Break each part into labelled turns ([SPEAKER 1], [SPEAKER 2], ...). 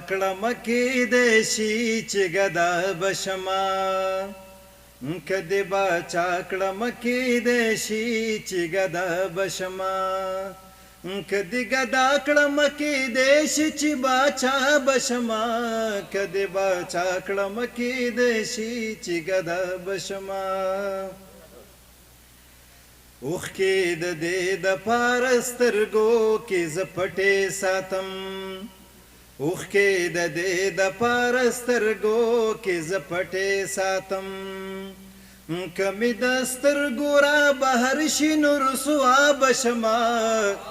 [SPEAKER 1] کړم کې شي چې ګدا بشما کدی باچا کړم کې شي چې ګدا بشما کدی ګدا کړم کې شي چې باچا بشما کدی باچا کړم کې شي چې ګدا بشما اوخ کې د دې د پارسترګو کې زپټې ساتم اوخ کې د دې د پارسترګو کې زپټې ساتم کمی د سترګو را بهر شي نور سوا بشما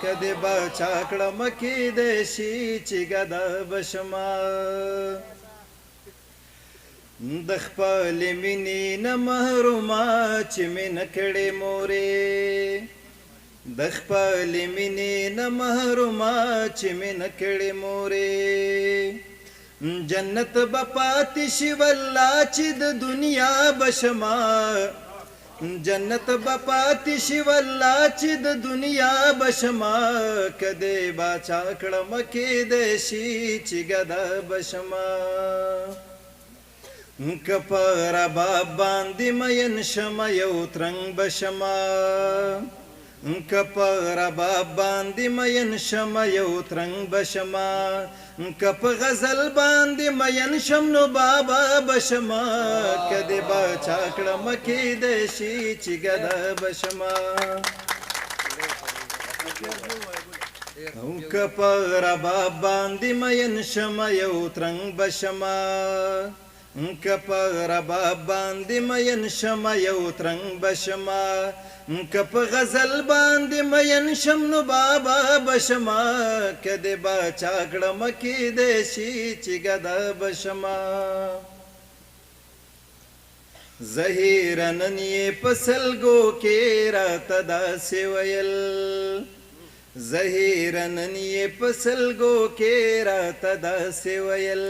[SPEAKER 1] کدی باچا کړم کې شي چې ګدا بشما د خپل مینې نه محرومه چې مې نه کړې مورې د خپل مینې نه محرومه چې مې نه کړې مورې جنت به پاتې شي والله چې د دنیا بشما جنت به پاتې شي والله چې د دنیا بشما کدی باچا کړم کې شي چې ګدا بشما کپر باب باندې مین شم یو ترنګ بشما کپر باب باندې مین شم یو ترنګ بشما کپ غزل باندې مین شم نو بابا بشما کدی باچا کړم کې شي چې ګدا بشما کپر باب باندې مین شم یو ترنګ بشما کپر باب باندې مین شم یو ترنګ بشما کپ غزل باندې مین شم نو بابا بشما کدی باچا کړم کې شي چې ګدا بشما زهیرنن یې پسلګو کې راته داسې ویل زهیرنن یې پسلګو کې راته داسې ویل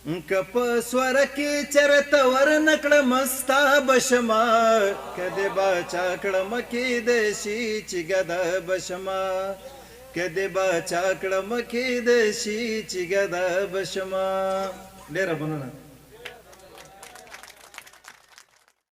[SPEAKER 1] کپ سور کې چرته ور نکړه مستا بشما کدی باچا کړم کې شي چې ګدا بشما کدی باچا کړم کې شي چې ګدا بشما ډېره مننه